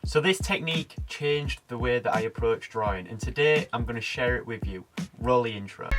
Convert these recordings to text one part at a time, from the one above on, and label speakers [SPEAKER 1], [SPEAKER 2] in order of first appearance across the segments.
[SPEAKER 1] So this technique changed the way that I approach drawing, and today I'm going to share it with you. Roll the intro.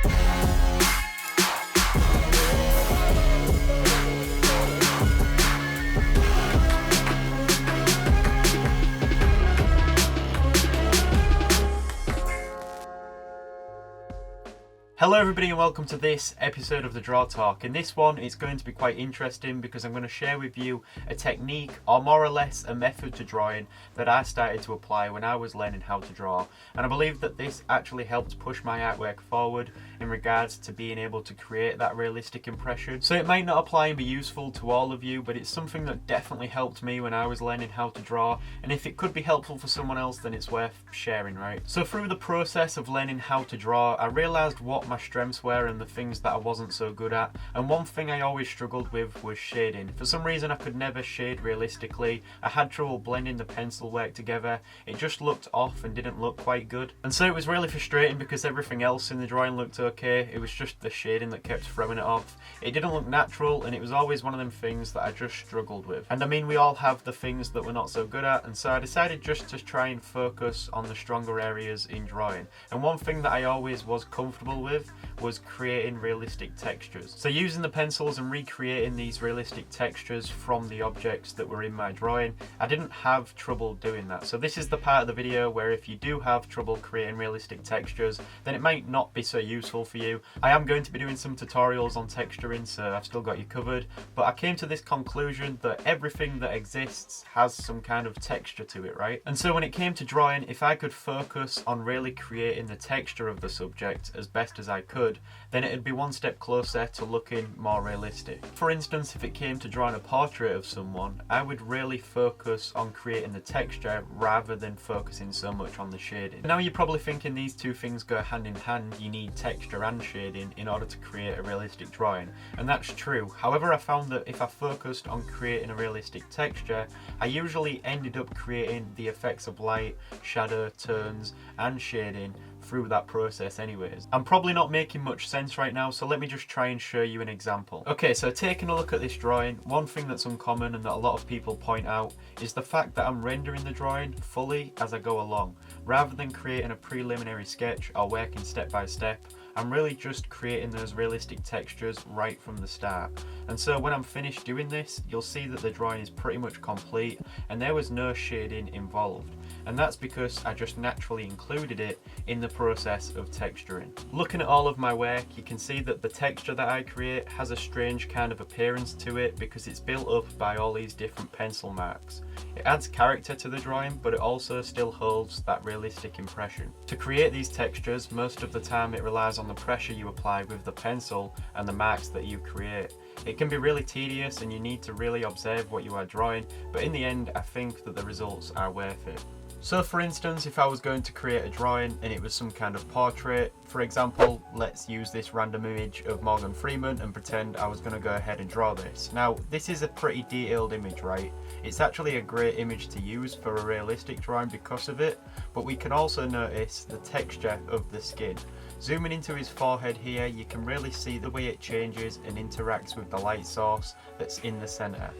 [SPEAKER 1] Hello everybody and welcome to this episode of the Draw Talk. In this one it's going to be quite interesting because I'm going to share with you a technique, or more or less a method to drawing that I started to apply when I was learning how to draw, and I believe that this actually helped push my artwork forward in regards to being able to create that realistic impression. So it might not apply and be useful to all of you, but it's something that definitely helped me when I was learning how to draw, and if it could be helpful for someone else then it's worth sharing, right? So through the process of learning how to draw, I realised what my strengths were and the things that I wasn't so good at, and one thing I always struggled with was shading. For some reason I could never shade realistically. I had trouble blending the pencil work together. It just looked off and didn't look quite good, and so it was really frustrating because everything else in the drawing looked okay. It was just the shading that kept throwing it off. It didn't look natural, and it was always one of them things that I just struggled with. And I mean, we all have the things that we're not so good at, and so I decided just to try and focus on the stronger areas in drawing. And one thing that I always was comfortable with was creating realistic textures. So using the pencils and recreating these realistic textures from the objects that were in my drawing, I didn't have trouble doing that. So this is the part of the video where if you do have trouble creating realistic textures, then it might not be so useful for you. I am going to be doing some tutorials on texturing, so I've still got you covered, but I came to this conclusion that everything that exists has some kind of texture to it, right? And so when it came to drawing, if I could focus on really creating the texture of the subject as best as I could, then it'd be one step closer to looking more realistic. For instance, if it came to drawing a portrait of someone, I would really focus on creating the texture rather than focusing so much on the shading. Now you're probably thinking these two things go hand in hand. You need texture and shading in order to create a realistic drawing, and that's true. However, I found that if I focused on creating a realistic texture, I usually ended up creating the effects of light, shadow, tones and shading through that process anyways. I'm probably not making much sense right now, so let me just try and show you an example. Okay, so taking a look at this drawing, one thing that's uncommon and that a lot of people point out is the fact that I'm rendering the drawing fully as I go along. Rather than creating a preliminary sketch or working step by step, I'm really just creating those realistic textures right from the start. And so when I'm finished doing this, you'll see that the drawing is pretty much complete and there was no shading involved. And that's because I just naturally included it in the process of texturing. Looking at all of my work, you can see that the texture that I create has a strange kind of appearance to it because it's built up by all these different pencil marks. It adds character to the drawing, but it also still holds that realistic impression. To create these textures, most of the time it relies on the pressure you apply with the pencil and the marks that you create. It can be really tedious and you need to really observe what you are drawing, but in the end I think that the results are worth it. So for instance, if I was going to create a drawing and it was some kind of portrait, for example, let's use this random image of Morgan Freeman and pretend I was going to go ahead and draw this. Now, this is a pretty detailed image, right? It's actually a great image to use for a realistic drawing because of it, but we can also notice the texture of the skin. Zooming into his forehead here, you can really see the way it changes and interacts with the light source that's in the center.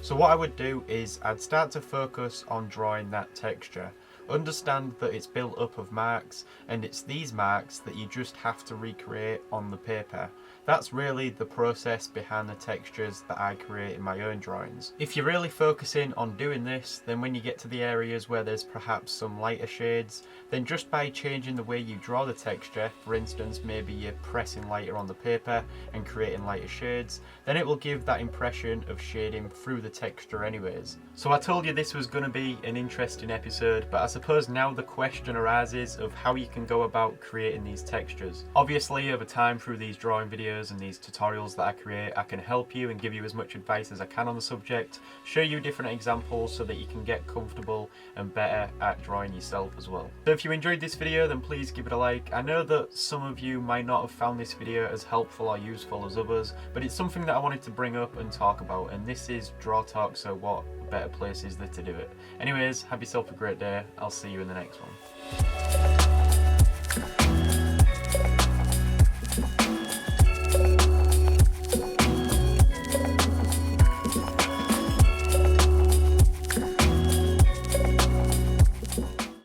[SPEAKER 1] So what I would do is I'd start to focus on drawing that texture. Understand that it's built up of marks, and it's these marks that you just have to recreate on the paper. That's really the process behind the textures that I create in my own drawings. If you're really focusing on doing this, then when you get to the areas where there's perhaps some lighter shades, then just by changing the way you draw the texture, for instance maybe you're pressing lighter on the paper and creating lighter shades, then it will give that impression of shading through the texture anyways. So I told you this was going to be an interesting episode, but I suppose now the question arises of how you can go about creating these textures. Obviously over time through these drawing videos and these tutorials that I create, I can help you and give you as much advice as I can on the subject, show you different examples so that you can get comfortable and better at drawing yourself as well. So if you enjoyed this video, then please give it a like. I know that some of you might not have found this video as helpful or useful as others, but it's something that I wanted to bring up and talk about, and this is Draw Talk, so what better place is there to do it? Anyways, have yourself a great day. I'll see you in the next one.